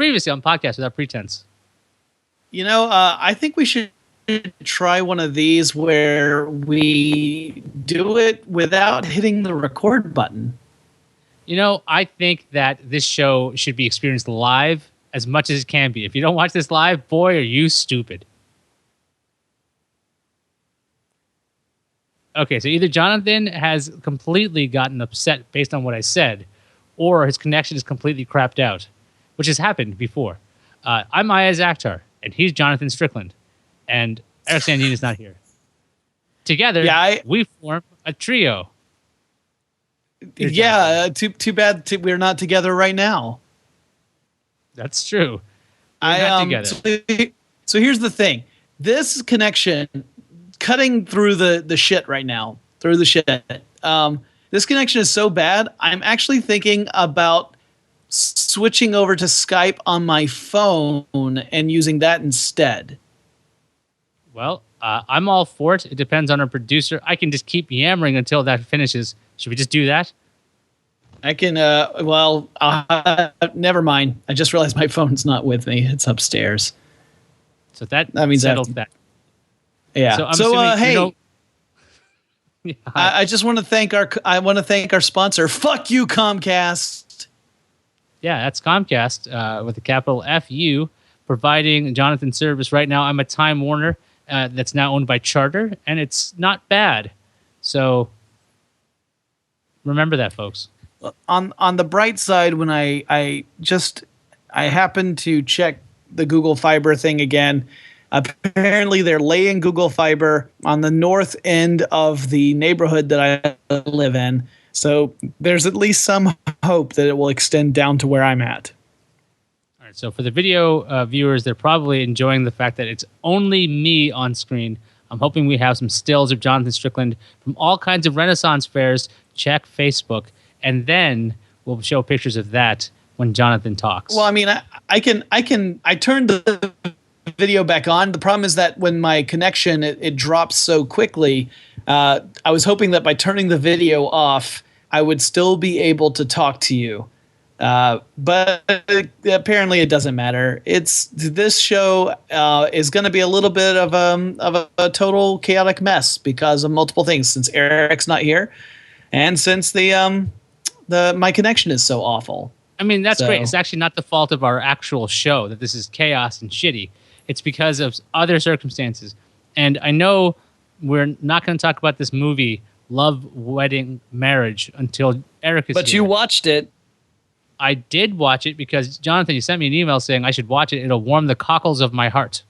Previously on Podcast Without Pretense. I think we should try one of these where we do it without hitting the record button. I think that this show should be experienced live as much as it can be. If you don't watch this live, boy, are you stupid. Okay, so either Jonathan has completely gotten upset based on what I said, or his connection is completely crapped out, which has happened before. I'm Ayaz Akhtar, and he's Jonathan Strickland, and Eric Sandin is not here. Together, we form a trio. Too bad we're not together right now. That's true. We're not together. So here's the thing. This connection, cutting through the shit right now, this connection is so bad, I'm actually thinking about switching over to Skype on my phone and using that instead. Well, I'm all for it. It depends on our producer. I can just keep yammering until that finishes. Should we just do that? I can, never mind. I just realized my phone's not with me. It's upstairs. So that means settles that. Yeah. So, hey, I just want to thank our sponsor. Fuck you, Comcast. Yeah, that's Comcast with a capital FU, providing Jonathan service right now. I'm a Time Warner that's now owned by Charter, and it's not bad. So remember that, folks. On the bright side, when I happened to check the Google Fiber thing again, apparently they're laying Google Fiber on the north end of the neighborhood that I live in. So there's at least some hope that it will extend down to where I'm at. All right. So for the video viewers, they're probably enjoying the fact that it's only me on screen. I'm hoping we have some stills of Jonathan Strickland from all kinds of Renaissance fairs. Check Facebook. And then we'll show pictures of that when Jonathan talks. Well, I mean, I turned the video back on. The problem is that when my connection, it drops so quickly. I was hoping that by turning the video off, I would still be able to talk to you. But apparently it doesn't matter. This show is going to be a little bit of a total chaotic mess because of multiple things. Since Eric's not here, and since my connection is so awful. I mean, that's great. It's actually not the fault of our actual show that this is chaos and shitty. It's because of other circumstances. And I know we're not going to talk about this movie, Love, Wedding, Marriage, until Eric is here. But you watched it. I did watch it because, Jonathan, you sent me an email saying I should watch it. It'll warm the cockles of my heart.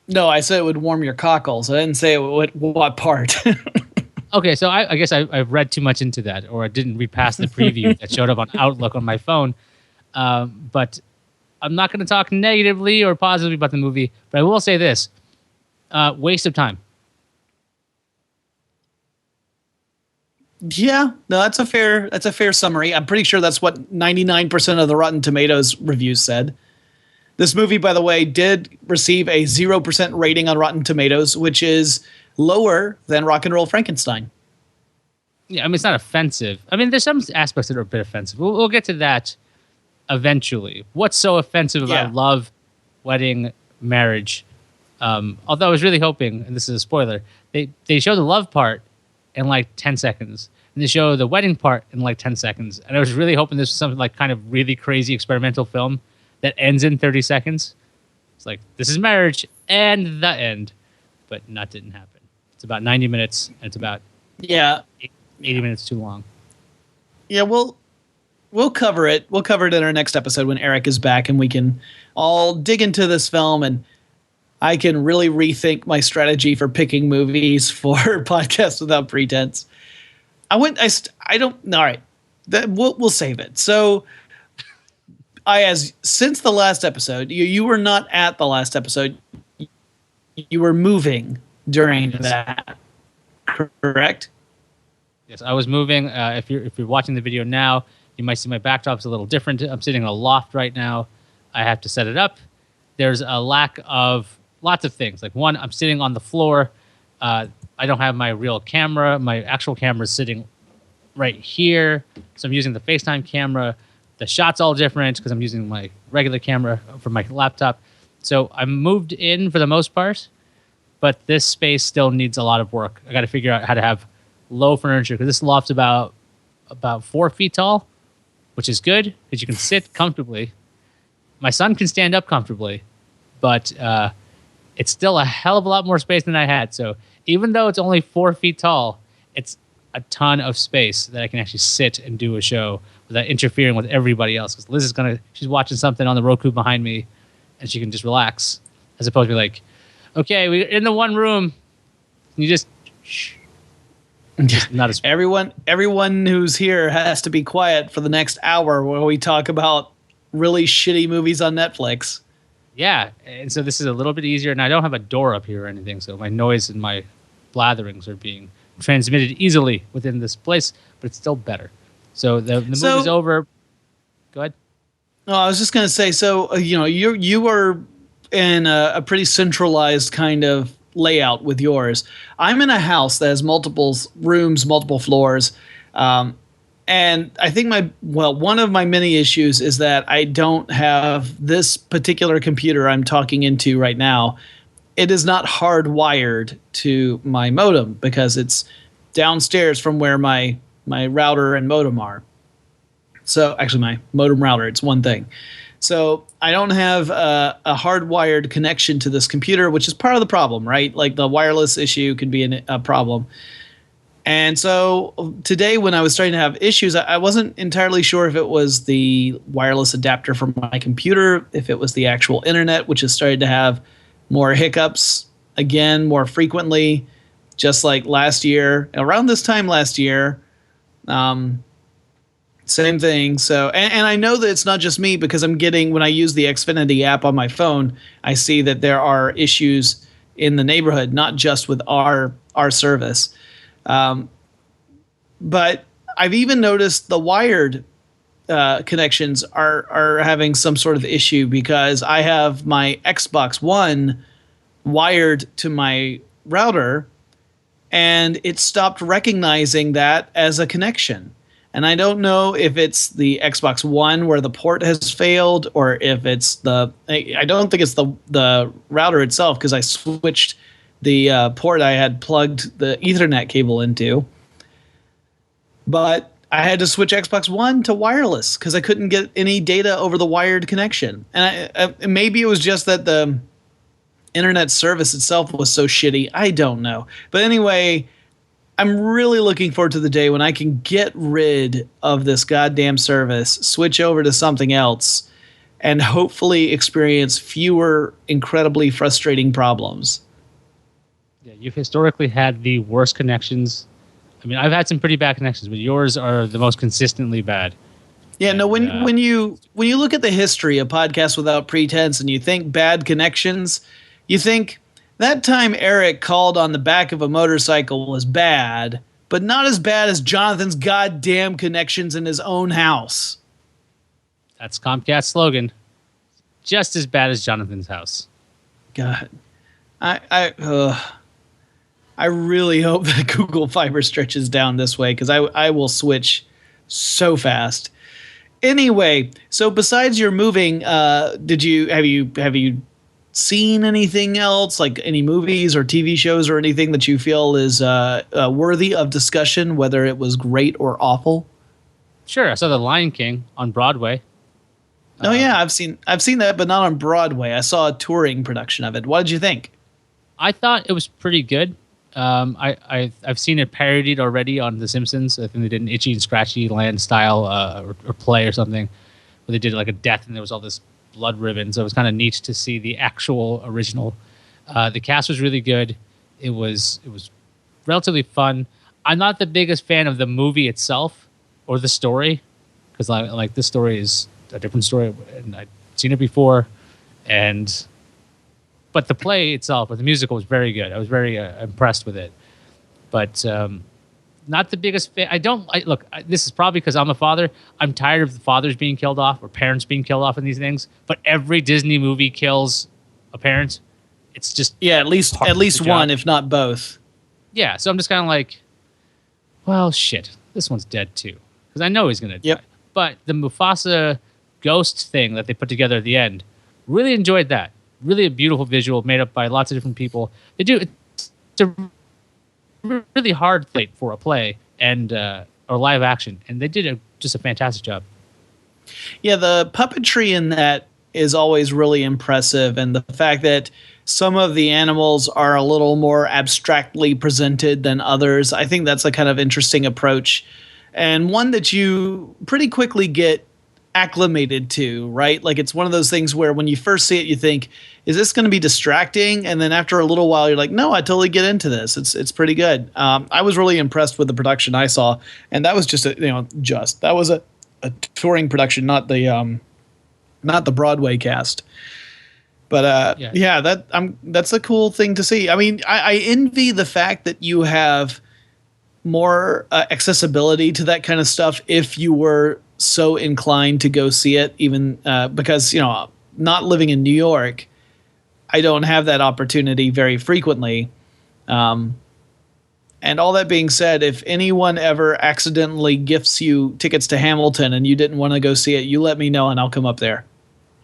No, I said it would warm your cockles. I didn't say what part. Okay, so I guess I've read too much into that, or I didn't read past the preview that showed up on Outlook on my phone. But I'm not going to talk negatively or positively about the movie, but I will say this. Waste of time. Yeah, no, that's a fair summary. I'm pretty sure that's what 99% of the Rotten Tomatoes reviews said. This movie, by the way, did receive a 0% rating on Rotten Tomatoes, which is lower than Rock and Roll Frankenstein. Yeah, I mean, it's not offensive. I mean, there's some aspects that are a bit offensive. We'll get to that eventually. What's so offensive about Love, Wedding, Marriage? Although I was really hoping, and this is a spoiler, they show the love part in like 10 seconds. And they show the wedding part in like 10 seconds. And I was really hoping this was something like kind of really crazy experimental film that ends in 30 seconds. It's like, this is marriage and the end. But that didn't happen. It's about 90 minutes, and it's about 80 minutes too long. Yeah, we'll cover it. We'll cover it in our next episode when Eric is back, and we can all dig into this film, and I can really rethink my strategy for picking movies for Podcast Without Pretense. All right, we'll save it. So, since the last episode, you were not at the last episode. You were moving during that, correct? Yes, I was moving. If you're watching the video now, you might see my backdrop's a little different. I'm sitting in a loft right now. I have to set it up. There's a lack of lots of things. Like one, I'm sitting on the floor. I don't have my real camera. My actual camera is sitting right here. So I'm using the FaceTime camera. The shot's all different because I'm using my regular camera for my laptop. So I moved in for the most part, but this space still needs a lot of work. I got to figure out how to have low furniture because this loft's about 4 feet tall, which is good because you can sit comfortably. My son can stand up comfortably, but it's still a hell of a lot more space than I had. So even though it's only 4 feet tall, it's a ton of space that I can actually sit and do a show without interfering with everybody else. Because Liz is she's watching something on the Roku behind me, and she can just relax, as opposed to be like, okay, we're in the one room. You just shh. Just not as everyone who's here has to be quiet for the next hour while we talk about really shitty movies on Netflix. Yeah, and so this is a little bit easier, and I don't have a door up here or anything, so my noise and my blatherings are being transmitted easily within this place, but it's still better. So the movie's over. Go ahead. No, I was just going to say, so you are in a pretty centralized kind of layout with yours. I'm in a house that has multiple rooms, multiple floors, and I think one of my many issues is that I don't have this particular computer I'm talking into right now. It is not hardwired to my modem because it's downstairs from where my router and modem are. So actually my modem router, it's one thing. So I don't have a hardwired connection to this computer, which is part of the problem, right? Like the wireless issue could be a problem. And so today when I was starting to have issues, I wasn't entirely sure if it was the wireless adapter from my computer, if it was the actual internet, which has started to have more hiccups again, more frequently, just like last year. Around this time last year, same thing. So, and I know that it's not just me because when I use the Xfinity app on my phone, I see that there are issues in the neighborhood, not just with our service. But I've even noticed the wired connections are having some sort of issue because I have my Xbox One wired to my router and it stopped recognizing that as a connection. And I don't know if it's the Xbox One where the port has failed or if it's I don't think it's the router itself because I switched the port I had plugged the Ethernet cable into. But I had to switch Xbox One to wireless because I couldn't get any data over the wired connection. And maybe it was just that the internet service itself was so shitty. I don't know. But anyway, I'm really looking forward to the day when I can get rid of this goddamn service, switch over to something else, and hopefully experience fewer incredibly frustrating problems. Yeah, you've historically had the worst connections. I mean, I've had some pretty bad connections, but yours are the most consistently bad. Yeah, and, no. When you look at the history of Podcasts Without Pretense and you think bad connections, you think that time Eric called on the back of a motorcycle was bad, but not as bad as Jonathan's goddamn connections in his own house. That's Comcast's slogan. Just as bad as Jonathan's house. God, I really hope that Google Fiber stretches down this way because I will switch so fast. Anyway, so besides your moving, have you seen anything else, like any movies or TV shows or anything that you feel is worthy of discussion, whether it was great or awful? Sure, I saw The Lion King on Broadway. Oh yeah, I've seen that, but not on Broadway. I saw a touring production of it. What did you think? I thought it was pretty good. I've seen it parodied already on The Simpsons. I think they did an Itchy and Scratchy Land style or play or something where they did like a death and there was all this blood ribbon. So it was kind of neat to see the actual original. The cast was really good. It was relatively fun. I'm not the biggest fan of the movie itself or the story because like this story is a different story and I'd seen it before. But the play itself, or the musical, was very good. I was very impressed with it. But not the biggest fan. This is probably because I'm a father. I'm tired of the fathers being killed off or parents being killed off in these things. But every Disney movie kills a parent. It's just at least one, if not both. Yeah, so I'm just kind of like, well, shit, this one's dead too. Because I know he's going to die. But the Mufasa ghost thing that they put together at the end, really enjoyed that. Really a beautiful visual made up by lots of different people. They do it's a really hard plate for a play and or live action, and they did just a fantastic job. Yeah, the puppetry in that is always really impressive, and the fact that some of the animals are a little more abstractly presented than others, I think that's a kind of interesting approach, and one that you pretty quickly get acclimated to, right? Like it's one of those things where when you first see it, you think, "Is this going to be distracting?" And then after a little while, you're like, "No, I totally get into this. It's pretty good." I was really impressed with the production I saw, and that was just that was a touring production, not the Broadway cast. But that's a cool thing to see. I mean, I envy the fact that you have more accessibility to that kind of stuff if you were so inclined to go see it, even because not living in New York, I don't have that opportunity very frequently. And all that being said, if anyone ever accidentally gifts you tickets to Hamilton and you didn't want to go see it, you let me know and I'll come up there.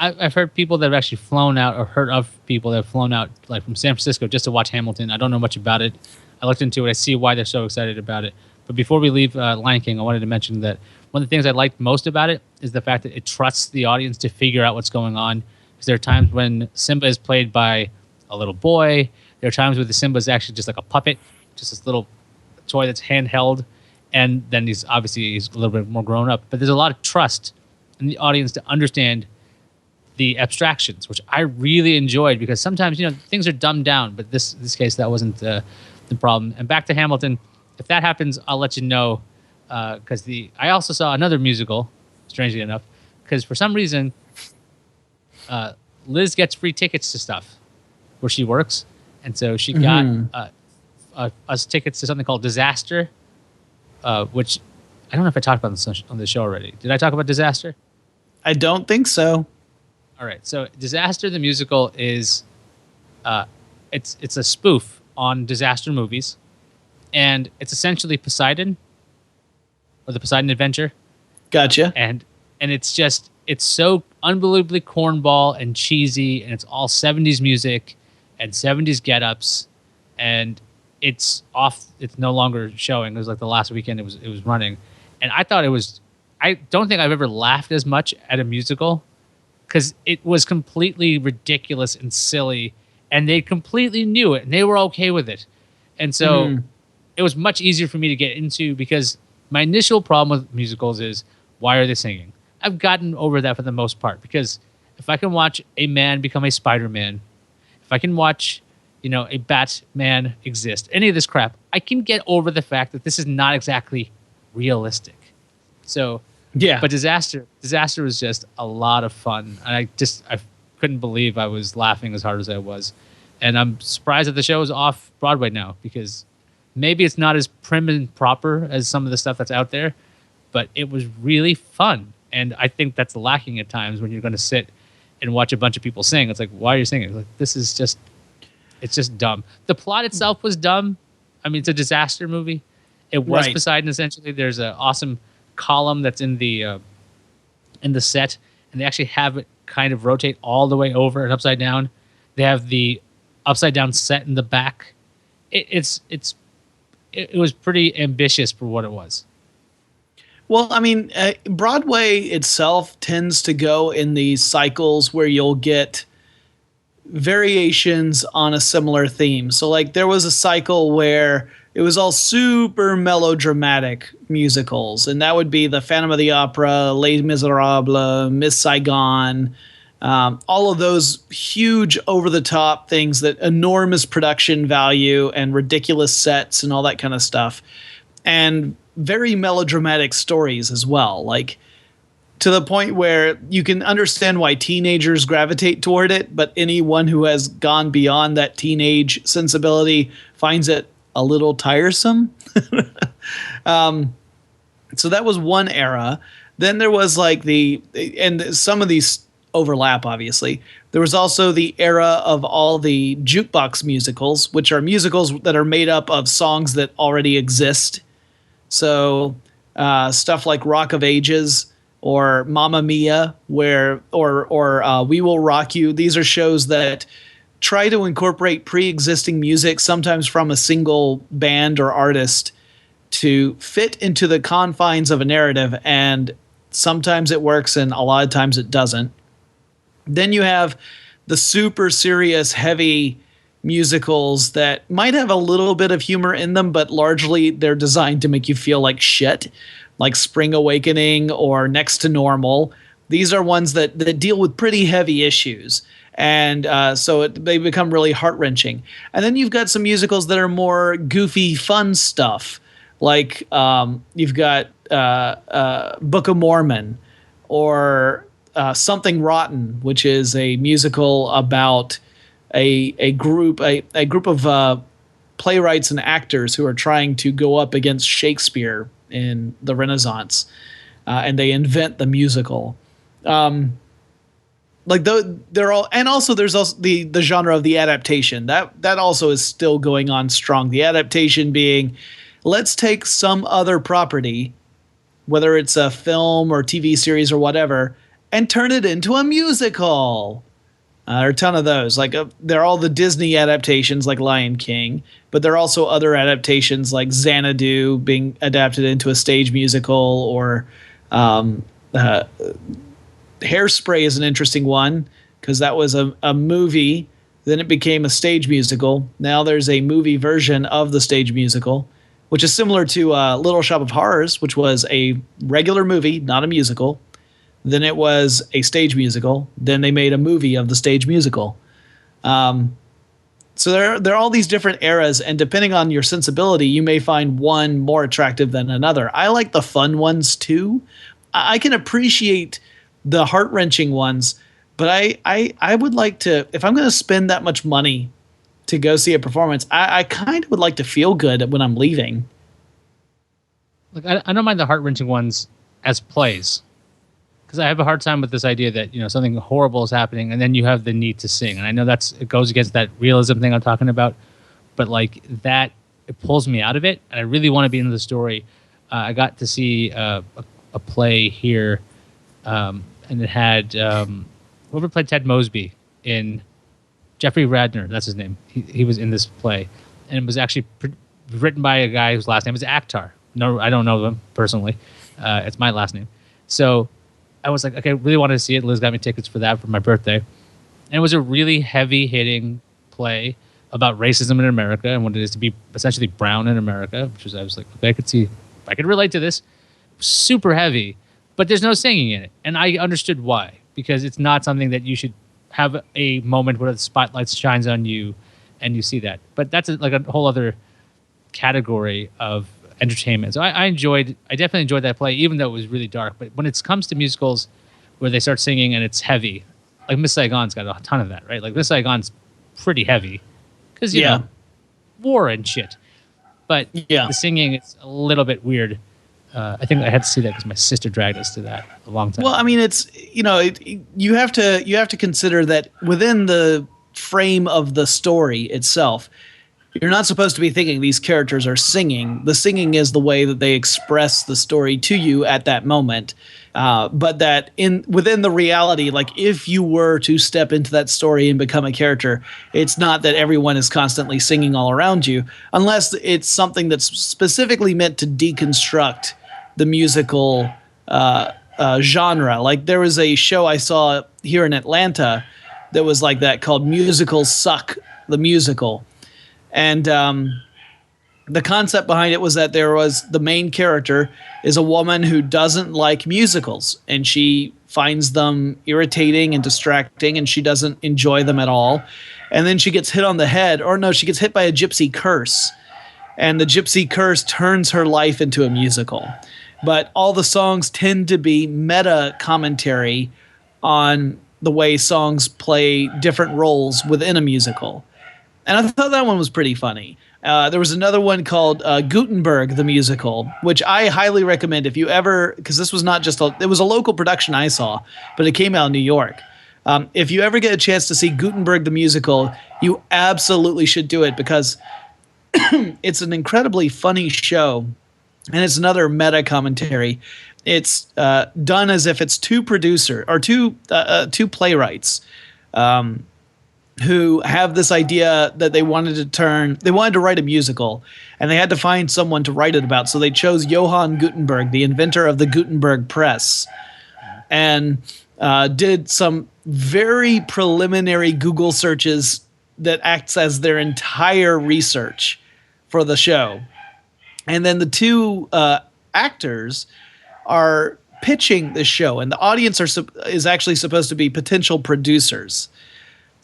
I've heard people that have actually flown out, or heard of people that have flown out, like from San Francisco, just to watch Hamilton. I don't know much about it. I looked into it. I see why they're so excited about it. But before we leave Lion King, I wanted to mention that one of the things I liked most about it is the fact that it trusts the audience to figure out what's going on. Because there are times when Simba is played by a little boy. There are times where the Simba is actually just like a puppet, just this little toy that's handheld. And then he's a little bit more grown up. But there's a lot of trust in the audience to understand the abstractions, which I really enjoyed, because sometimes things are dumbed down, but this case that wasn't the problem. And back to Hamilton, if that happens, I'll let you know, because I also saw another musical, strangely enough, because for some reason Liz gets free tickets to stuff where she works, and so she got us tickets to something called Disaster, which I don't know if I talked about on the show already. Did I talk about Disaster? I don't think so. All right, so Disaster the musical is it's a spoof on disaster movies, and it's essentially Poseidon, or the Poseidon Adventure. Gotcha. And it's so unbelievably cornball and cheesy, and it's all 70s music and 70s get-ups, and it's no longer showing. It was like the last weekend it was running, and I don't think I've ever laughed as much at a musical, because it was completely ridiculous and silly, and they completely knew it, and they were okay with it. And so it was much easier for me to get into, because my initial problem with musicals is, why are they singing? I've gotten over that for the most part, because if I can watch a man become a Spider-Man, if I can watch a Batman exist, any of this crap, I can get over the fact that this is not exactly realistic. So yeah, but Disaster was just a lot of fun, and I couldn't believe I was laughing as hard as I was, and I'm surprised that the show is off Broadway now, because maybe it's not as prim and proper as some of the stuff that's out there, but it was really fun, and I think that's lacking at times when you're going to sit and watch a bunch of people sing. It's like, why are you singing? Like, it's just dumb. The plot itself was dumb. I mean, it's a disaster movie. It was right. Poseidon, essentially. There's an awesome column that's in the set, and they actually have it kind of rotate all the way over and upside down. They have the upside down set in the back. It was pretty ambitious for what it was. Well, I mean, Broadway itself tends to go in these cycles where you'll get variations on a similar theme. So like there was a cycle where it was all super melodramatic musicals, and that would be the Phantom of the Opera, Les Miserables, Miss Saigon, all of those huge over-the-top things, that enormous production value and ridiculous sets and all that kind of stuff, and very melodramatic stories as well, like to the point where you can understand why teenagers gravitate toward it, but anyone who has gone beyond that teenage sensibility finds it a little tiresome. So that was one era. Then there was like and some of these overlap, obviously. There was also the era of all the jukebox musicals, which are musicals that are made up of songs that already exist. So stuff like Rock of Ages or Mamma Mia, or We Will Rock You. These are shows that try to incorporate pre-existing music, sometimes from a single band or artist, to fit into the confines of a narrative, and sometimes it works and a lot of times it doesn't. Then you have the super serious, heavy musicals that might have a little bit of humor in them, but largely they're designed to make you feel like shit, like Spring Awakening or Next to Normal. These are ones that deal with pretty heavy issues. And they become really heart-wrenching. And then you've got some musicals that are more goofy, fun stuff. Like you've got Book of Mormon, or Something Rotten, which is a musical about a group of playwrights and actors who are trying to go up against Shakespeare in the Renaissance, and they invent the musical. They're all, and also there's also the genre of the adaptation that also is still going on strong. The adaptation being, let's take some other property, whether it's a film or TV series or whatever, and turn it into a musical. There are a ton of those. They're all the Disney adaptations, like Lion King, but there are also other adaptations like Xanadu being adapted into a stage musical, or Hairspray is an interesting one because that was a movie, then it became a stage musical. Now there's a movie version of the stage musical, which is similar to Little Shop of Horrors, which was a regular movie, not a musical. Then it was a stage musical. Then they made a movie of the stage musical. So there are all these different eras, and depending on your sensibility, you may find one more attractive than another. I like the fun ones too. I can appreciate the heart-wrenching ones, but I would like to, if I'm going to spend that much money to go see a performance, I kind of would like to feel good when I'm leaving. Look, I don't mind the heart-wrenching ones as plays, because I have a hard time with this idea that, something horrible is happening and then you have the need to sing. And I know it goes against that realism thing I'm talking about, but that, it pulls me out of it, and I really want to be into the story. I got to see a play here, and it had whoever played Ted Mosby in Jeffrey Radner, that's his name. He was in this play, and it was actually written by a guy whose last name is Akhtar. No, I don't know them personally. It's my last name. So I was like, okay, I really wanted to see it. Liz got me tickets for that for my birthday. And it was a really heavy-hitting play about racism in America and what it is to be essentially brown in America, I was like, okay, I could relate to this. Super heavy, but there's no singing in it. And I understood why, because it's not something that you should have a moment where the spotlight shines on you and you see that. But that's a whole other category of entertainment. So I definitely enjoyed that play, even though it was really dark. But when it comes to musicals where they start singing and it's heavy, like Miss Saigon's got a ton of that, right? Like Miss Saigon's pretty heavy because, you know, war and shit. But the singing, it's a little bit weird. I think I had to see that because my sister dragged us to that a long time. Well, I mean, it's, you have to consider that within the frame of the story itself, you're not supposed to be thinking these characters are singing. The singing is the way that they express the story to you at that moment. But that within the reality, like if you were to step into that story and become a character, it's not that everyone is constantly singing all around you, unless it's something that's specifically meant to deconstruct the musical genre. Like there was a show I saw here in Atlanta that was like that, called Musicals Suck, the musical. And the concept behind it was that the main character is a woman who doesn't like musicals, and she finds them irritating and distracting, and she doesn't enjoy them at all. And then she gets hit on the head, she gets hit by a gypsy curse, and the gypsy curse turns her life into a musical. But all the songs tend to be meta commentary on the way songs play different roles within a musical. And I thought that one was pretty funny. There was another one called Gutenberg the Musical, which I highly recommend if you ever, because this was not just it was a local production I saw, but it came out in New York. If you ever get a chance to see Gutenberg the Musical, you absolutely should do it, because it's an incredibly funny show, and it's another meta commentary. it's done as if it's two playwrights who have this idea that they wanted to write a musical, and they had to find someone to write it about. So they chose Johann Gutenberg, the inventor of the Gutenberg press, and did some very preliminary Google searches that acts as their entire research for the show. And then the two actors are pitching the show, and the audience is actually supposed to be potential producers.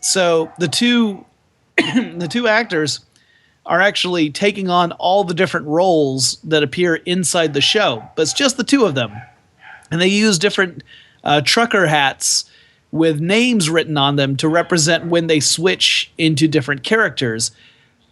So the two actors are actually taking on all the different roles that appear inside the show, but it's just the two of them. And they use different trucker hats with names written on them to represent when they switch into different characters.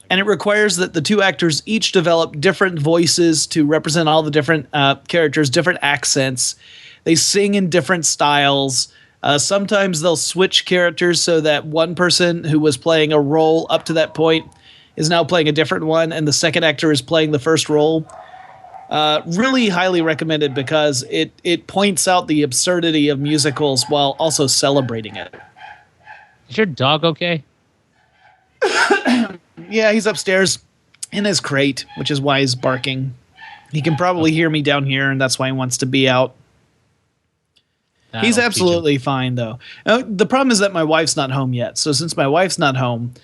And it requires that the two actors each develop different voices to represent all the different characters, different accents. They sing in different styles. Sometimes they'll switch characters so that one person who was playing a role up to that point is now playing a different one, and the second actor is playing the first role. Really highly recommended because it points out the absurdity of musicals while also celebrating it. Is your dog okay? Yeah, he's upstairs in his crate, which is why he's barking. He can probably hear me down here, and that's why he wants to be out. He's absolutely fine, though. The problem is that my wife's not home yet. So since my wife's not home,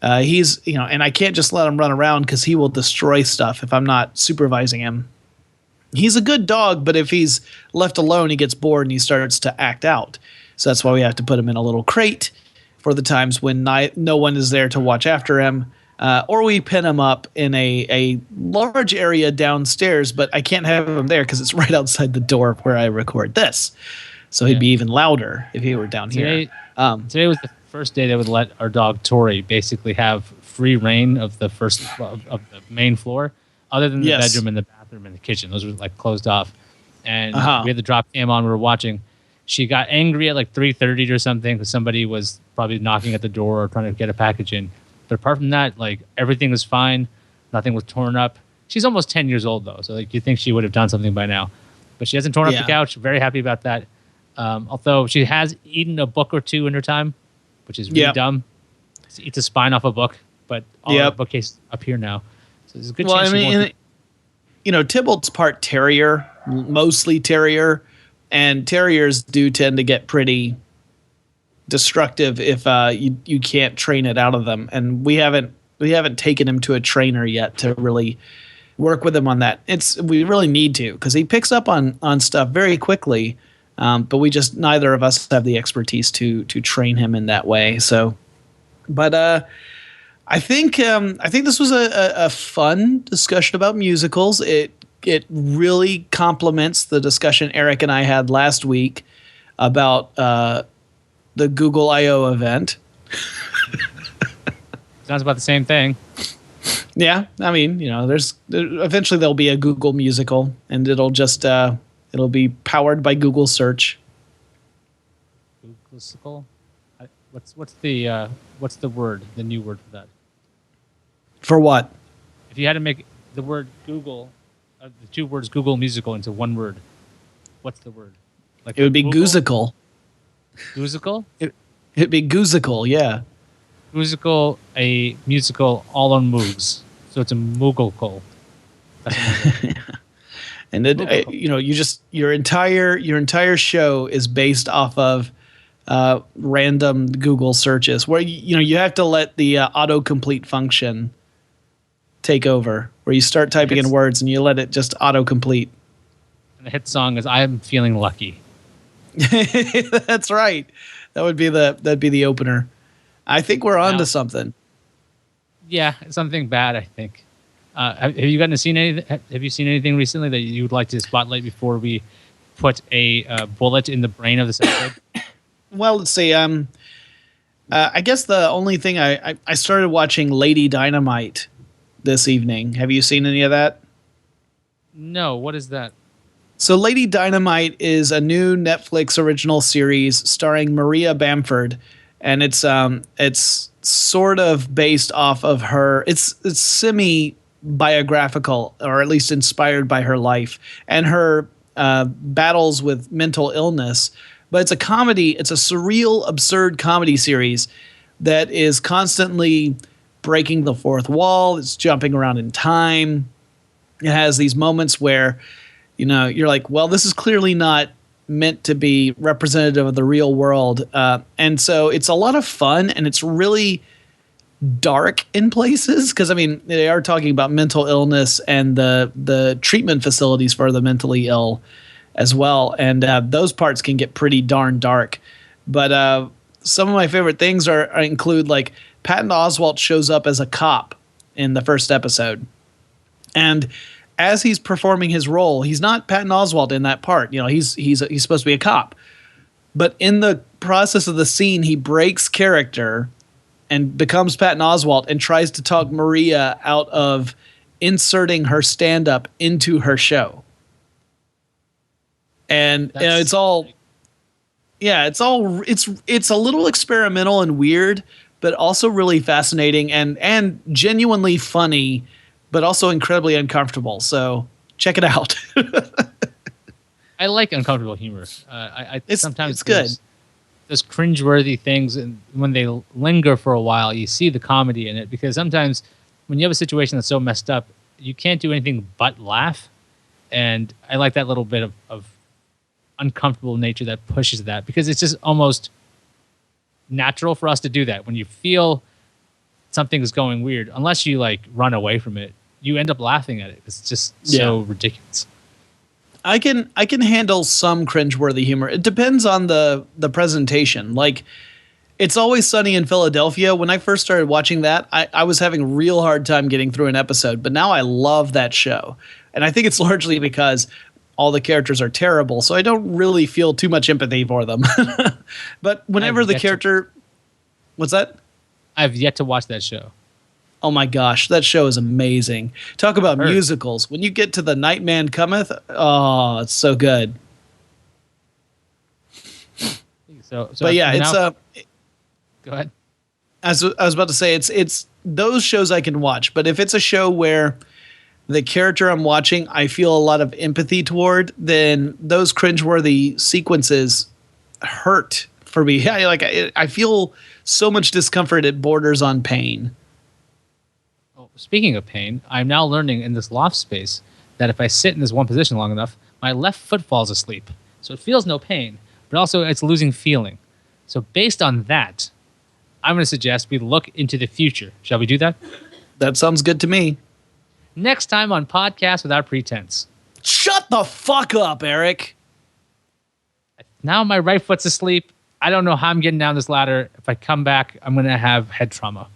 he's, and I can't just let him run around because he will destroy stuff if I'm not supervising him. He's a good dog, but if he's left alone, he gets bored and he starts to act out. So that's why we have to put him in a little crate for the times when no one is there to watch after him. Or we pin him up in a large area downstairs, but I can't have him there because it's right outside the door where I record this. So he'd be even louder if he were down here. Today was the first day they would let our dog Tori basically have free reign of the first of the main floor, other than the bedroom and the bathroom and the kitchen. Those were like closed off, and we had the drop cam on. We were watching. She got angry at like 3:30 or something because somebody was probably knocking at the door or trying to get a package in. But apart from that, like everything was fine. Nothing was torn up. She's almost 10 years old though, so like you think she would have done something by now, but she hasn't torn up the couch. Very happy about that. Although she has eaten a book or two in her time, which is really dumb. She eats a spine off a book, but all the bookcase up here now. So there's a good chance. Tybalt's part terrier, mostly terrier, and terriers do tend to get pretty destructive if you can't train it out of them. And we haven't taken him to a trainer yet to really work with him on that. We really need to because he picks up on stuff very quickly. But we just neither of us have the expertise to train him in that way. So, but I think this was a fun discussion about musicals. It really complements the discussion Eric and I had last week about the Google I/O event. Sounds about the same thing. Yeah, I mean, eventually there'll be a Google musical, and it'll just. It'll be powered by Google search. Google? What's the word? The new word for that? For what? If you had to make the word Google, the two words Google musical into one word, what's the word? Like it would be Goozical. Goozical? It'd be Goozical, yeah. Goozical, a musical all on Moogs. So it's a Moogle. And then your entire show is based off of random Google searches where you have to let the autocomplete function take over, where you start typing in words and you let it just autocomplete. And the hit song is "I'm Feeling Lucky." That's right. That'd be the opener. I think we're on to something. Yeah, something bad. I think. Have you gotten to see anything? Have you seen anything recently that you would like to spotlight before we put a bullet in the brain of this episode? Well, let's see. I guess the only thing I started watching Lady Dynamite this evening. Have you seen any of that? No. What is that? So Lady Dynamite is a new Netflix original series starring Maria Bamford, and it's sort of based off of her. It's semi biographical, or at least inspired by her life, and her battles with mental illness. But it's a comedy. It's a surreal, absurd comedy series that is constantly breaking the fourth wall. It's jumping around in time. It has these moments where, you're like, well, this is clearly not meant to be representative of the real world. And so it's a lot of fun, and it's really dark in places because, they are talking about mental illness and the treatment facilities for the mentally ill as well. And those parts can get pretty darn dark. But some of my favorite things include, like, Patton Oswalt shows up as a cop in the first episode. And as he's performing his role, he's not Patton Oswalt in that part. He's supposed to be a cop. But in the process of the scene, he breaks character and becomes Patton Oswalt and tries to talk Maria out of inserting her stand-up into her show. And it's a little experimental and weird, but also really fascinating and genuinely funny, but also incredibly uncomfortable. So check it out. I like uncomfortable humor. Sometimes it's good. Those cringeworthy things, and when they linger for a while, you see the comedy in it, because sometimes when you have a situation that's so messed up, you can't do anything but laugh. And I like that little bit of uncomfortable nature that pushes that, because it's just almost natural for us to do that. When you feel something is going weird, unless you like run away from it, you end up laughing at it. It's just so ridiculous. I can handle some cringeworthy humor. It depends on the presentation. Like, It's Always Sunny in Philadelphia. When I first started watching that, I was having a real hard time getting through an episode, but now I love that show. And I think it's largely because all the characters are terrible, so I don't really feel too much empathy for them. But whenever the character... What's that? I've yet to watch that show. Oh my gosh, that show is amazing. Talk about musicals. When you get to The Night Man Cometh, oh, it's so good. But yeah, it's go ahead. As I was about to say, it's those shows I can watch, but if it's a show where the character I'm watching I feel a lot of empathy toward, then those cringeworthy sequences hurt for me. I feel so much discomfort it borders on pain. Speaking of pain, I'm now learning in this loft space that if I sit in this one position long enough, my left foot falls asleep. So it feels no pain, but also it's losing feeling. So based on that, I'm going to suggest we look into the future. Shall we do that? That sounds good to me. Next time on Podcast Without Pretense. Shut the fuck up, Eric. Now my right foot's asleep. I don't know how I'm getting down this ladder. If I come back, I'm going to have head trauma.